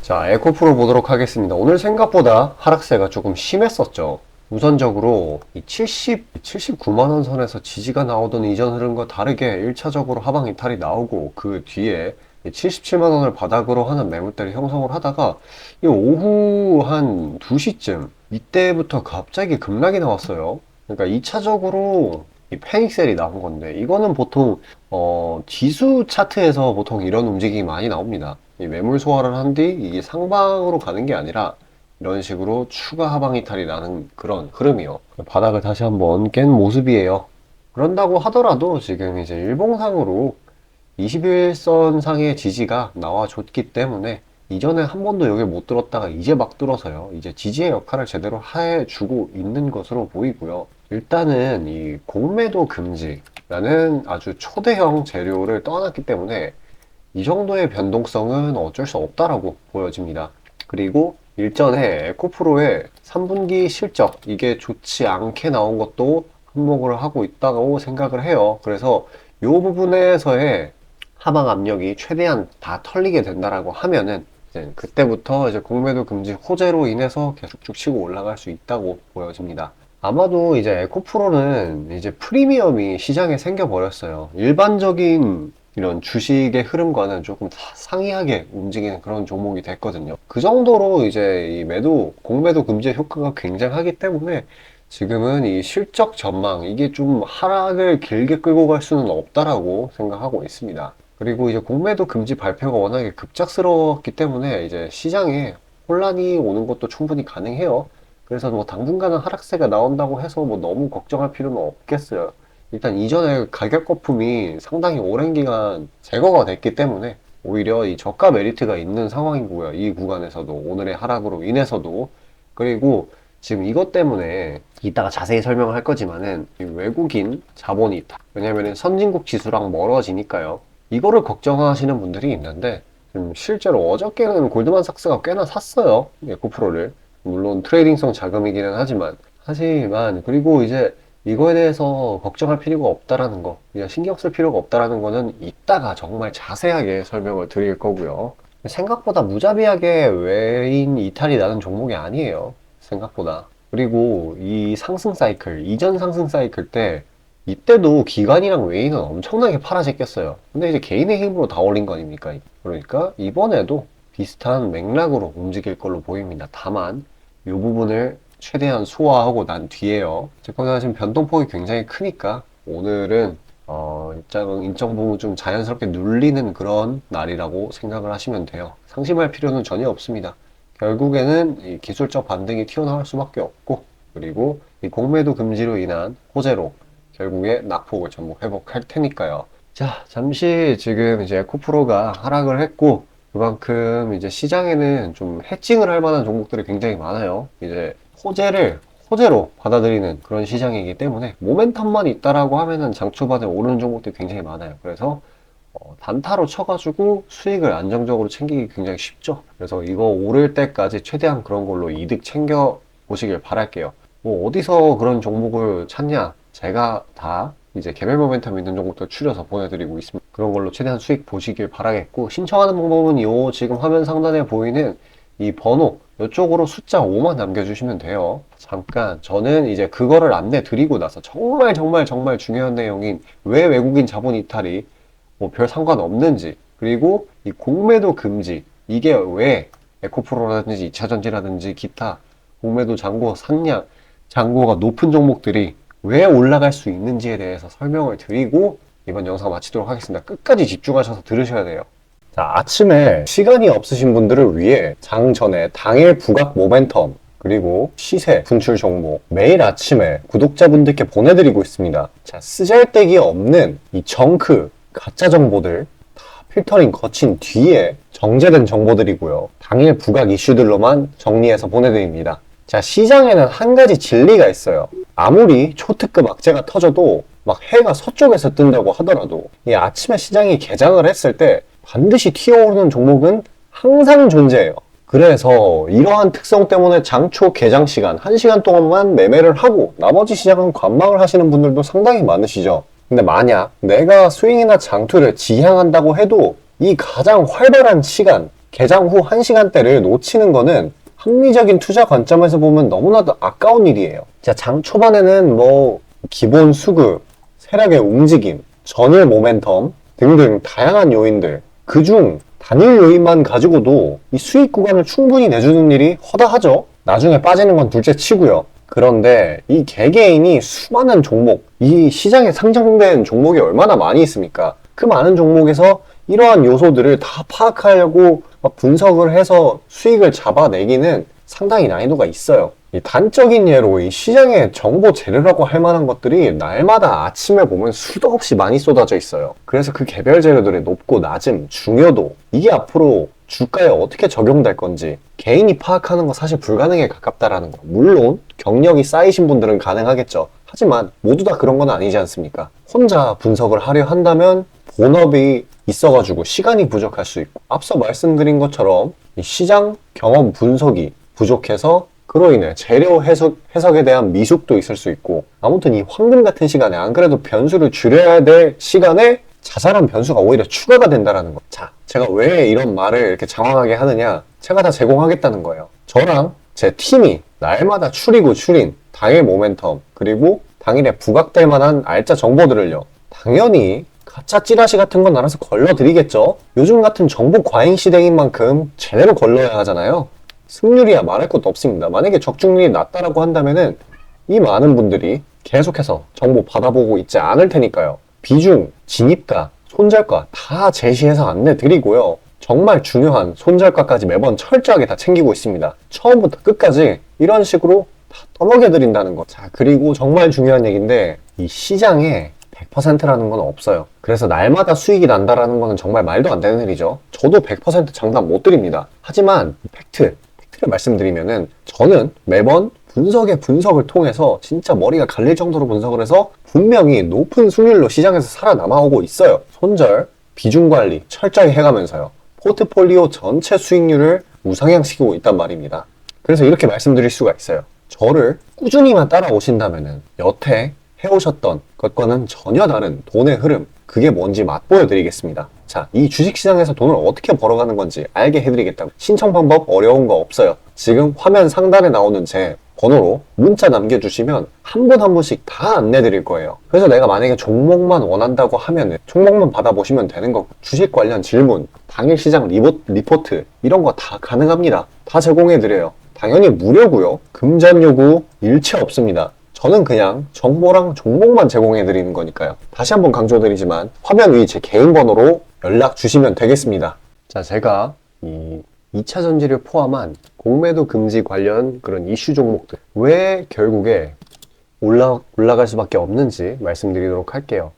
자, 에코프로 보도록 하겠습니다. 오늘 생각보다 하락세가 조금 심했었죠. 우선적으로 이 79만원 선에서 지지가 나오던 이전 흐름과 다르게 1차적으로 하방 이탈이 나오고 그 뒤에 77만원을 바닥으로 하는 매물대를 형성을 하다가 이 오후 한 2시쯤 이때부터 갑자기 급락이 나왔어요. 그러니까 2차적으로 이 패닉셀이 나온 건데 이거는 보통 지수 차트에서 보통 이런 움직임이 많이 나옵니다. 이 매물 소화를 한 뒤 이게 상방으로 가는 게 아니라 이런 식으로 추가 하방 이탈이 나는 그런 흐름이요. 바닥을 다시 한번 깬 모습이에요. 그런다고 하더라도 지금 이제 일봉상으로 21선 상의 지지가 나와줬기 때문에 이전에 한 번도 여기 못 들었다가 이제 막 들어서요. 이제 지지의 역할을 제대로 해주고 있는 것으로 보이고요. 일단은 이 공매도 금지라는 아주 초대형 재료를 떠났기 때문에 이 정도의 변동성은 어쩔 수 없다라고 보여집니다. 그리고 일전에 에코프로의 3분기 실적 이게 좋지 않게 나온 것도 한몫을 하고 있다고 생각을 해요. 그래서 이 부분에서의 하방 압력이 최대한 다 털리게 된다라고 하면은 이제 그때부터 이제 공매도 금지 호재로 인해서 계속 쭉 치고 올라갈 수 있다고 보여집니다. 아마도 이제 에코프로는 이제 프리미엄이 시장에 생겨버렸어요. 일반적인 이런 주식의 흐름과는 조금 상이하게 움직이는 그런 종목이 됐거든요. 그 정도로 이제 이 공매도 금지의 효과가 굉장하기 때문에 지금은 이 실적 전망, 이게 좀 하락을 길게 끌고 갈 수는 없다라고 생각하고 있습니다. 그리고 이제 공매도 금지 발표가 워낙에 급작스러웠기 때문에 이제 시장에 혼란이 오는 것도 충분히 가능해요. 그래서 뭐 당분간은 하락세가 나온다고 해서 뭐 너무 걱정할 필요는 없겠어요. 일단 이전에 가격 거품이 상당히 오랜 기간 제거가 됐기 때문에 오히려 이 저가 메리트가 있는 상황이고요. 이 구간에서도 오늘의 하락으로 인해서도. 그리고 지금 이것 때문에 이따가 자세히 설명을 할 거지만은 이 외국인 자본이 있다. 왜냐면은 선진국 지수랑 멀어지니까요. 이거를 걱정하시는 분들이 있는데 실제로 어저께는 골드만삭스가 꽤나 샀어요. 에코프로를. 물론 트레이딩성 자금이기는 하지만 그리고 이제 이거에 대해서 걱정할 필요가 없다라는 거, 그냥 신경 쓸 필요가 없다라는 거는 이따가 정말 자세하게 설명을 드릴 거고요. 생각보다 무자비하게 외인 이탈이 나는 종목이 아니에요. 생각보다. 그리고 이 상승 사이클, 이전 상승 사이클 때 이때도 기관이랑 외인은 엄청나게 팔아제꼈어요. 근데 이제 개인의 힘으로 다 올린 거 아닙니까? 그러니까 이번에도 비슷한 맥락으로 움직일 걸로 보입니다. 다만 이 부분을 최대한 소화하고 난 뒤에요. 어쨌거나 지금 변동폭이 굉장히 크니까 오늘은 일정 부분 좀 자연스럽게 눌리는 그런 날이라고 생각을 하시면 돼요. 상심할 필요는 전혀 없습니다. 결국에는 이 기술적 반등이 튀어나올 수밖에 없고, 그리고 이 공매도 금지로 인한 호재로 결국에 낙폭을 전부 회복할 테니까요. 자, 잠시 지금 이제 에코프로가 하락을 했고, 그만큼 이제 시장에는 좀 해칭을 할 만한 종목들이 굉장히 많아요. 이제 호재로 받아들이는 그런 시장이기 때문에 모멘텀만 있다라고 하면은 장 초반에 오르는 종목들이 굉장히 많아요. 그래서 단타로 쳐가지고 수익을 안정적으로 챙기기 굉장히 쉽죠. 그래서 이거 오를 때까지 최대한 그런 걸로 이득 챙겨 보시길 바랄게요. 뭐 어디서 그런 종목을 찾냐? 제가 다 이제 개별 모멘텀 있는 종목들 추려서 보내드리고 있습니다. 그런 걸로 최대한 수익 보시길 바라겠고, 신청하는 방법은 요 지금 화면 상단에 보이는 이 번호 이쪽으로 숫자 5만 남겨주시면 돼요. 잠깐 저는 이제 그거를 안내 드리고 나서 정말 중요한 내용인 왜 외국인 자본 이탈이 뭐 별 상관없는지, 그리고 이 공매도 금지 이게 왜 에코프로라든지 2차전지라든지 기타 공매도 잔고 상량 잔고가 높은 종목들이 왜 올라갈 수 있는지에 대해서 설명을 드리고 이번 영상 마치도록 하겠습니다. 끝까지 집중하셔서 들으셔야 돼요. 자, 아침에 시간이 없으신 분들을 위해 장 전에 당일 부각 모멘텀 그리고 시세 분출 종목 매일 아침에 구독자분들께 보내드리고 있습니다. 자, 쓰잘데기 없는 이 정크 가짜 정보들 다 필터링 거친 뒤에 정제된 정보들이고요. 당일 부각 이슈들로만 정리해서 보내드립니다. 자, 시장에는 한 가지 진리가 있어요. 아무리 초특급 악재가 터져도 막 해가 서쪽에서 뜬다고 하더라도 이 아침에 시장이 개장을 했을 때 반드시 튀어오르는 종목은 항상 존재해요. 그래서 이러한 특성 때문에 장초 개장 시간 1시간 동안만 매매를 하고 나머지 시장은 관망을 하시는 분들도 상당히 많으시죠. 근데 만약 내가 스윙이나 장투를 지향한다고 해도 이 가장 활발한 시간 개장 후 1시간대를 놓치는 거는 합리적인 투자 관점에서 보면 너무나도 아까운 일이에요. 자, 장 초반에는 뭐 기본 수급, 세력의 움직임, 전일 모멘텀 등등 다양한 요인들, 그중 단일 요인만 가지고도 이 수익 구간을 충분히 내주는 일이 허다하죠. 나중에 빠지는 건 둘째 치고요. 그런데 이 개개인이 수많은 종목, 이 시장에 상장된 종목이 얼마나 많이 있습니까? 그 많은 종목에서 이러한 요소들을 다 파악하려고 분석을 해서 수익을 잡아내기는 상당히 난이도가 있어요. 이 단적인 예로 이 시장의 정보 재료라고 할 만한 것들이 날마다 아침에 보면 수도 없이 많이 쏟아져 있어요. 그래서 그 개별 재료들의 높고 낮음, 중요도, 이게 앞으로 주가에 어떻게 적용될 건지 개인이 파악하는 거 사실 불가능에 가깝다라는 거. 물론 경력이 쌓이신 분들은 가능하겠죠. 하지만 모두 다 그런 건 아니지 않습니까? 혼자 분석을 하려 한다면 본업이 있어가지고 시간이 부족할 수 있고, 앞서 말씀드린 것처럼 이 시장 경험 분석이 부족해서 그로 인해 재료 해석에 대한 미숙도 있을 수 있고, 아무튼 이 황금 같은 시간에 안 그래도 변수를 줄여야 될 시간에 자잘한 변수가 오히려 추가가 된다는 거. 자, 제가 왜 이런 말을 이렇게 장황하게 하느냐? 제가 다 제공하겠다는 거예요. 저랑 제 팀이 날마다 추리고 추린 당일 모멘텀, 그리고 당일에 부각될 만한 알짜 정보들을요, 당연히 가짜 찌라시 같은 건 알아서 걸러드리겠죠. 요즘 같은 정보 과잉 시대인 만큼 제대로 걸러야 하잖아요. 승률이야 말할 것도 없습니다. 만약에 적중률이 낮다라고 한다면은 이 많은 분들이 계속해서 정보 받아보고 있지 않을 테니까요. 비중, 진입가, 손절가 다 제시해서 안내드리고요. 정말 중요한 손절가까지 매번 철저하게 다 챙기고 있습니다. 처음부터 끝까지 이런 식으로 다 떠먹여드린다는 거. 자, 그리고 정말 중요한 얘기인데, 이 시장에 100%라는 건 없어요. 그래서 날마다 수익이 난다라는 거는 정말 말도 안 되는 일이죠. 저도 100% 장담 못 드립니다. 하지만 팩트를 말씀드리면은, 저는 매번 분석을 통해서 진짜 머리가 갈릴 정도로 분석을 해서 분명히 높은 수익률로 시장에서 살아남아오고 있어요. 손절, 비중 관리 철저히 해가면서요. 포트폴리오 전체 수익률을 우상향시키고 있단 말입니다. 그래서 이렇게 말씀드릴 수가 있어요. 저를 꾸준히만 따라오신다면은 여태 해오셨던 것과는 전혀 다른 돈의 흐름, 그게 뭔지 맛보여 드리겠습니다. 자, 이 주식시장에서 돈을 어떻게 벌어가는 건지 알게 해드리겠다고. 신청 방법 어려운 거 없어요. 지금 화면 상단에 나오는 제 번호로 문자 남겨주시면 한 분 한 분씩 다 안내드릴 거예요. 그래서 내가 만약에 종목만 원한다고 하면은 종목만 받아보시면 되는 거고, 주식 관련 질문, 당일 시장 리포트 이런 거 다 가능합니다. 다 제공해드려요. 당연히 무료고요. 금전 요구 일체 없습니다. 저는 그냥 정보랑 종목만 제공해드리는 거니까요. 다시 한번 강조드리지만 화면 위 제 개인 번호로 연락 주시면 되겠습니다. 자, 제가 이 2차 전지를 포함한 공매도 금지 관련 그런 이슈 종목들, 왜 결국에 올라갈 수밖에 없는지 말씀드리도록 할게요.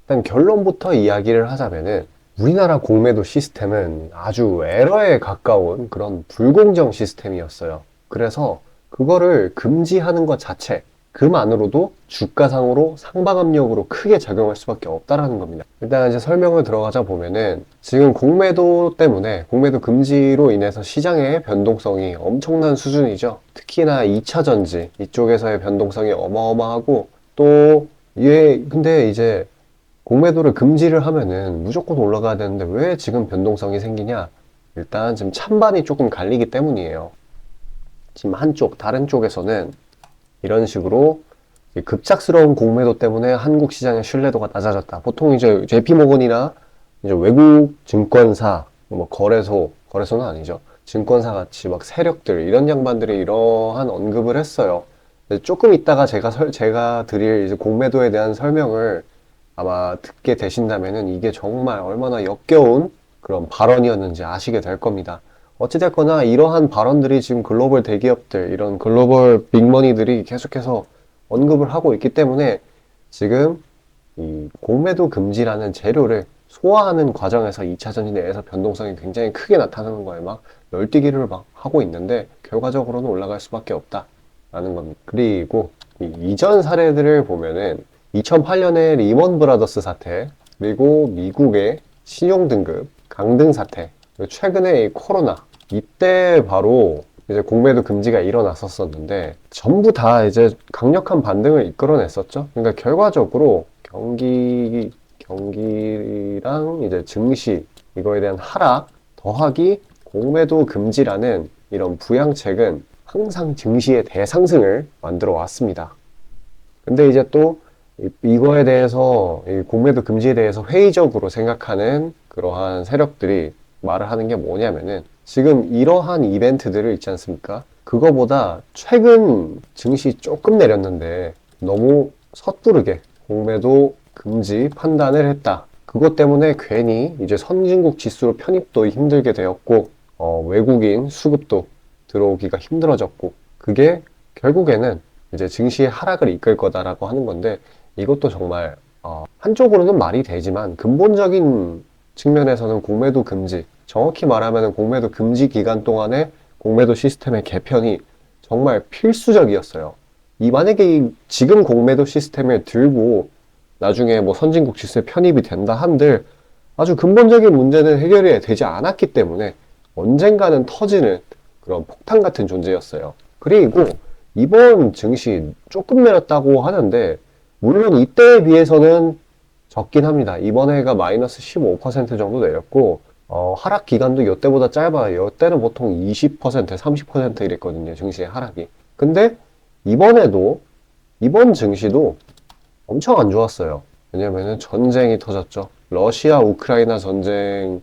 일단 결론부터 이야기를 하자면은, 우리나라 공매도 시스템은 아주 에러에 가까운 그런 불공정 시스템이었어요. 그래서 그거를 금지하는 것 자체, 그만으로도 주가상으로 상방압력으로 크게 작용할 수밖에 없다라는 겁니다. 일단 이제 설명을 들어가자 보면은, 지금 공매도 때문에, 공매도 금지로 인해서 시장의 변동성이 엄청난 수준이죠. 특히나 2차 전지 이쪽에서의 변동성이 어마어마하고, 또 근데 이제 공매도를 금지를 하면은 무조건 올라가야 되는데 왜 지금 변동성이 생기냐? 일단 지금 찬반이 조금 갈리기 때문이에요. 지금 다른 쪽에서는 이런 식으로 급작스러운 공매도 때문에 한국 시장의 신뢰도가 낮아졌다. 보통 이제 JP모건이나 이제 외국 증권사, 뭐 거래소는 아니죠. 증권사 같이 막 세력들, 이런 양반들이 이러한 언급을 했어요. 조금 있다가 제가 드릴 이제 공매도에 대한 설명을 아마 듣게 되신다면은 이게 정말 얼마나 역겨운 그런 발언이었는지 아시게 될 겁니다. 어찌됐거나 이러한 발언들이 지금 글로벌 대기업들, 이런 글로벌 빅머니들이 계속해서 언급을 하고 있기 때문에 지금 이 공매도 금지라는 재료를 소화하는 과정에서 2차 전지 내에서 변동성이 굉장히 크게 나타나는 거에 막 널뛰기를 막 하고 있는데, 결과적으로는 올라갈 수밖에 없다라는 겁니다. 그리고 이전 사례들을 보면은 2008년에 리먼 브라더스 사태, 그리고 미국의 신용등급 강등 사태, 최근에 이 코로나, 이때 바로 이제 공매도 금지가 일어났었는데 전부 다 이제 강력한 반등을 이끌어냈었죠. 그러니까 결과적으로 경기랑 이제 증시 이거에 대한 하락 더하기 공매도 금지라는 이런 부양책은 항상 증시의 대상승을 만들어 왔습니다. 근데 이제 또 이거에 대해서, 이 공매도 금지에 대해서 회의적으로 생각하는 그러한 세력들이 말을 하는 게 뭐냐면은 지금 이러한 이벤트들을 있지 않습니까? 그거보다 최근 증시 조금 내렸는데 너무 섣부르게 공매도 금지 판단을 했다. 그것 때문에 괜히 이제 선진국 지수로 편입도 힘들게 되었고, 외국인 수급도 들어오기가 힘들어졌고, 그게 결국에는 이제 증시의 하락을 이끌 거다라고 하는 건데, 이것도 정말 한쪽으로는 말이 되지만 근본적인 측면에서는 공매도 금지, 정확히 말하면 공매도 금지 기간 동안에 공매도 시스템의 개편이 정말 필수적이었어요. 만약에 지금 공매도 시스템을 들고 나중에 뭐 선진국 지수에 편입이 된다 한들 아주 근본적인 문제는 해결이 되지 않았기 때문에 언젠가는 터지는 그런 폭탄 같은 존재였어요. 그리고 이번 증시 조금 내렸다고 하는데 물론 이때에 비해서는 적긴 합니다. 이번 해가 마이너스 15% 정도 내렸고 하락 기간도 이때보다 짧아요. 이때는 보통 20%, 30% 이랬거든요. 증시의 하락이. 근데 이번 증시도 엄청 안 좋았어요. 왜냐면은 전쟁이 터졌죠. 러시아 우크라이나 전쟁이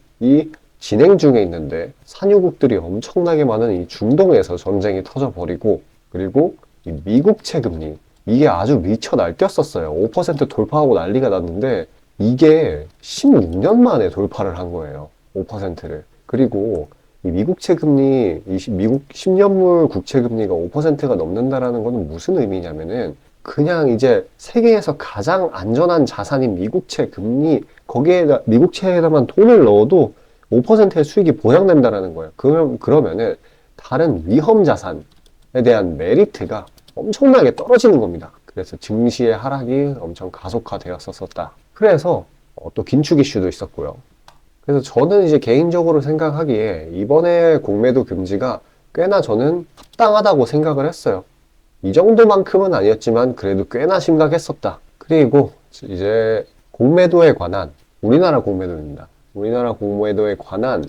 진행 중에 있는데 산유국들이 엄청나게 많은 이 중동에서 전쟁이 터져버리고, 그리고 이 미국채 금리 이게 아주 미쳐 날뛰었었어요. 5% 돌파하고 난리가 났는데 이게 16년 만에 돌파를 한 거예요. 5%를. 그리고 이 미국채 금리, 미국 10년물 국채 금리가 5%가 넘는다라는 거는 무슨 의미냐면은 그냥 이제 세계에서 가장 안전한 자산인 미국채 금리, 거기에다 미국채에다만 돈을 넣어도 5%의 수익이 보장된다라는 거예요. 그러면은 다른 위험 자산에 대한 메리트가 엄청나게 떨어지는 겁니다. 그래서 증시의 하락이 엄청 가속화되었었다. 그래서 또 긴축 이슈도 있었고요. 그래서 저는 이제 개인적으로 생각하기에 이번에 공매도 금지가 꽤나 저는 합당하다고 생각을 했어요. 이 정도만큼은 아니었지만 그래도 꽤나 심각했었다. 그리고 이제 공매도에 관한, 우리나라 공매도입니다. 우리나라 공매도에 관한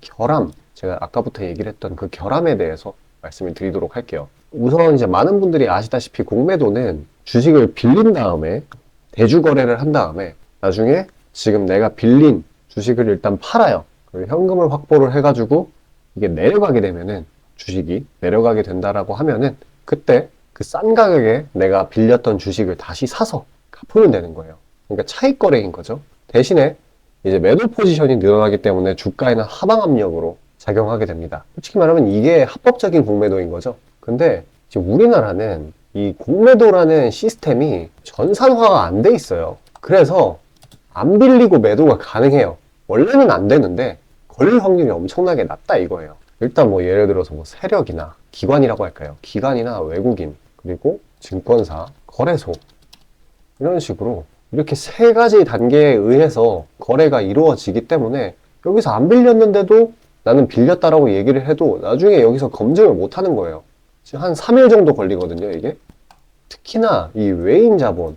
결함, 제가 아까부터 얘기를 했던 그 결함에 대해서 말씀을 드리도록 할게요. 우선 이제 많은 분들이 아시다시피 공매도는 주식을 빌린 다음에 대주 거래를 한 다음에 나중에 지금 내가 빌린 주식을 일단 팔아요. 그리고 현금을 확보를 해가지고 이게 내려가게 되면은, 주식이 내려가게 된다라고 하면은 그때 그 싼 가격에 내가 빌렸던 주식을 다시 사서 갚으면 되는 거예요. 그러니까 차익 거래인 거죠. 대신에 이제 매도 포지션이 늘어나기 때문에 주가에는 하방 압력으로 작용하게 됩니다. 솔직히 말하면 이게 합법적인 공매도인 거죠. 근데 지금 우리나라는 이 공매도라는 시스템이 전산화가 안 돼 있어요. 그래서 안 빌리고 매도가 가능해요. 원래는 안 되는데 걸릴 확률이 엄청나게 낮다 이거예요. 일단 뭐 예를 들어서 뭐 세력이나 기관이라고 할까요? 기관이나 외국인, 그리고 증권사, 거래소, 이런 식으로 이렇게 세 가지 단계에 의해서 거래가 이루어지기 때문에 여기서 안 빌렸는데도 나는 빌렸다라고 얘기를 해도 나중에 여기서 검증을 못 하는 거예요. 지금 한 3일 정도 걸리거든요, 이게. 특히나 이 외인 자본,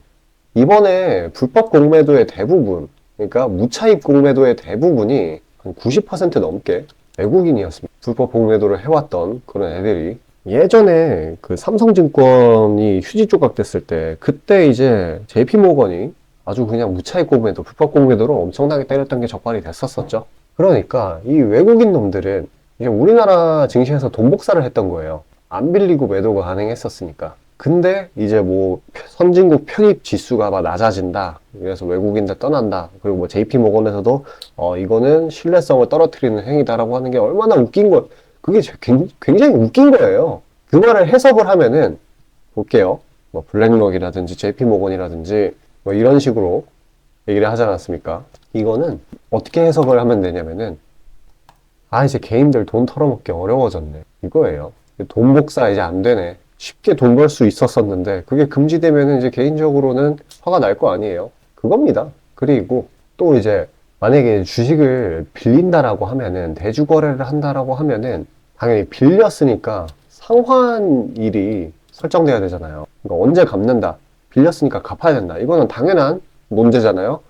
이번에 불법 공매도의 대부분, 그러니까 무차입 공매도의 대부분이 한 90% 넘게 외국인이었습니다. 불법 공매도를 해왔던 그런 애들이. 예전에 그 삼성증권이 휴지 조각됐을 때 그때 이제 JP모건이 아주 그냥 무차익 공매도, 불법 공매도로 엄청나게 때렸던 게 적발이 됐었었죠. 그러니까 이 외국인 놈들은 이제 우리나라 증시에서 돈 복사를 했던 거예요. 안 빌리고 매도가 가능했었으니까. 근데 이제 뭐 선진국 편입 지수가 막 낮아진다. 그래서 외국인들 떠난다. 그리고 뭐 JP모건에서도 이거는 신뢰성을 떨어뜨리는 행위다라고 하는 게 얼마나 웃긴 거, 그게 굉장히 웃긴 거예요. 그 말을 해석을 하면은 볼게요. 뭐 블랙록이라든지 JP모건이라든지 뭐 이런 식으로 얘기를 하지 않았습니까? 이거는 어떻게 해석을 하면 되냐면은 이제 개인들 돈 털어먹기 어려워졌네 이거예요. 돈 복사 이제 안 되네. 쉽게 돈 벌 수 있었었는데 그게 금지되면은 이제 개인적으로는 화가 날 거 아니에요. 그겁니다. 그리고 또 이제 만약에 주식을 빌린다라고 하면은, 대주 거래를 한다라고 하면은 당연히 빌렸으니까 상환일이 설정돼야 되잖아요. 그러니까 언제 갚는다, 빌렸으니까 갚아야 된다, 이거는 당연한 문제잖아요.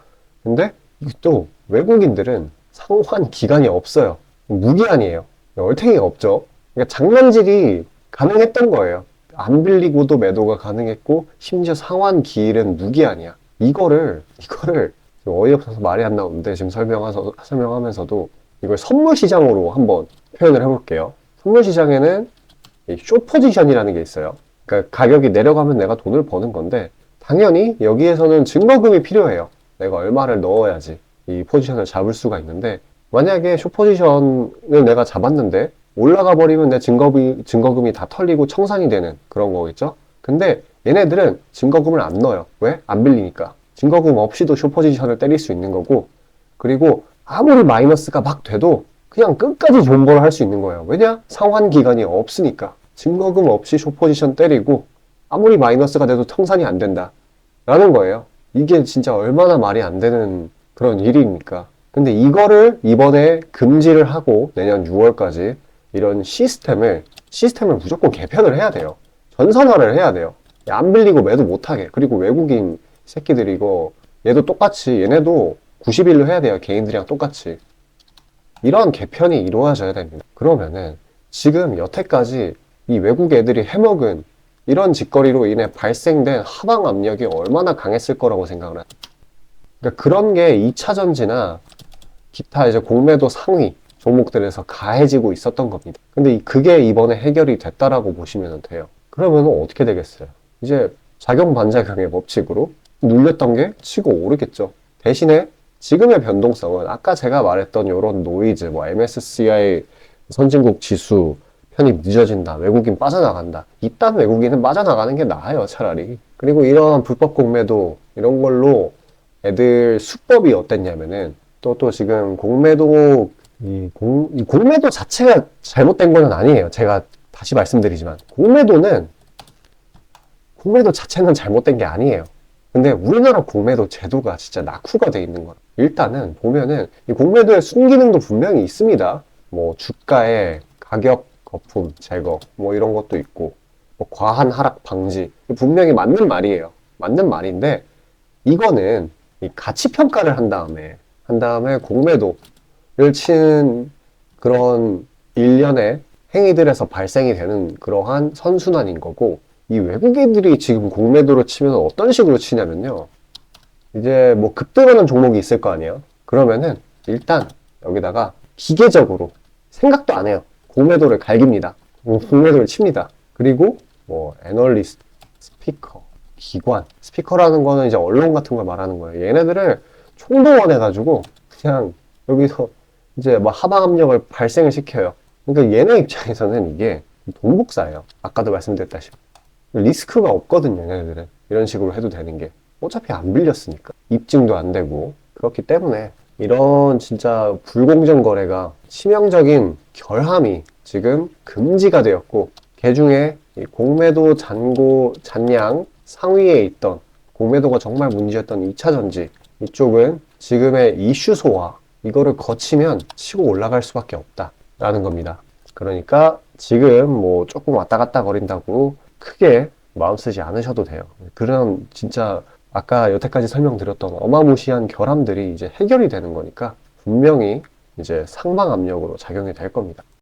근데 또 외국인들은 상환 기간이 없어요. 무기한이에요. 얼탱이가 없죠. 그러니까 장난질이 가능했던 거예요. 안 빌리고도 매도가 가능했고 심지어 상환 기일은 무기한이야. 이거를 좀 어이없어서 말이 안 나오는데 지금 설명하면서도 이걸 선물 시장으로 한번 표현을 해볼게요. 선물 시장에는 이 숏 포지션이라는 게 있어요. 그러니까 가격이 내려가면 내가 돈을 버는 건데 당연히 여기에서는 증거금이 필요해요. 내가 얼마를 넣어야지 이 포지션을 잡을 수가 있는데 만약에 숏 포지션을 내가 잡았는데 올라가 버리면 내 증거금이 다 털리고 청산이 되는 그런 거겠죠? 근데 얘네들은 증거금을 안 넣어요. 왜? 안 빌리니까. 증거금 없이도 숏 포지션을 때릴 수 있는 거고 그리고 아무리 마이너스가 막 돼도 그냥 끝까지 존버를 할 수 있는 거예요. 왜냐? 상환 기간이 없으니까. 증거금 없이 숏 포지션 때리고 아무리 마이너스가 돼도 청산이 안 된다. 라는 거예요. 이게 진짜 얼마나 말이 안 되는 그런 일입니까? 근데 이거를 이번에 금지를 하고 내년 6월까지 이런 시스템을 무조건 개편을 해야 돼요. 전산화를 해야 돼요. 안 빌리고 매도 못하게. 그리고 외국인 새끼들이 이거 얘도 똑같이 얘네도 90일로 해야 돼요. 개인들이랑 똑같이. 이런 개편이 이루어져야 됩니다. 그러면은 지금 여태까지 이 외국 애들이 해먹은 이런 짓거리로 인해 발생된 하방 압력이 얼마나 강했을 거라고 생각을 해요. 그러니까 그런 게 2차 전지나 기타 이제 공매도 상위 종목들에서 가해지고 있었던 겁니다. 근데 그게 이번에 해결이 됐다라고 보시면 돼요. 그러면 어떻게 되겠어요? 이제 작용반작용의 법칙으로 눌렸던 게 치고 오르겠죠. 대신에 지금의 변동성은 아까 제가 말했던 이런 노이즈, 뭐 MSCI 선진국 지수 편입 늦어진다, 외국인 빠져나간다. 이딴 외국인은 빠져나가는 게 나아요, 차라리. 그리고 이런 불법 공매도 이런 걸로 애들 수법이 어땠냐면은 또 지금 공매도 이 공매도 자체가 잘못된 건 아니에요. 제가 다시 말씀드리지만 공매도 자체는 잘못된 게 아니에요. 근데 우리나라 공매도 제도가 진짜 낙후가 돼 있는 거예요. 일단은 보면은 이 공매도의 순기능도 분명히 있습니다. 뭐 주가의 가격 거품 제거 뭐 이런 것도 있고 뭐 과한 하락 방지 분명히 맞는 말이에요. 맞는 말인데 이거는 이 가치 평가를 한 다음에 공매도를 치는 그런 일련의 행위들에서 발생이 되는 그러한 선순환인 거고 이 외국인들이 지금 공매도를 치면 어떤 식으로 치냐면요. 이제 뭐 급등하는 종목이 있을 거 아니에요. 그러면은 일단 여기다가 기계적으로 생각도 안 해요. 공매도를 갈깁니다. 공매도를 칩니다. 그리고 뭐 애널리스트, 스피커, 기관, 스피커라는 거는 이제 언론 같은 걸 말하는 거예요. 얘네들을 총동원해가지고 그냥 여기서 이제 막 하방 압력을 발생을 시켜요. 그러니까 얘네 입장에서는 이게 돈 복사예요. 아까도 말씀드렸다시피. 리스크가 없거든요, 얘네들은. 이런 식으로 해도 되는 게. 어차피 안 빌렸으니까. 입증도 안 되고. 그렇기 때문에 이런 진짜 불공정 거래가 치명적인 결함이 지금 금지가 되었고, 개중에 이 공매도 잔량 상위에 있던 공매도가 정말 문제였던 2차 전지 이쪽은 지금의 이슈 소화 이거를 거치면 치고 올라갈 수밖에 없다라는 겁니다. 그러니까 지금 뭐 조금 왔다 갔다 거린다고 크게 마음 쓰지 않으셔도 돼요. 그런 진짜 아까 여태까지 설명드렸던 어마무시한 결함들이 이제 해결이 되는 거니까 분명히 이제 상방 압력으로 작용이 될 겁니다.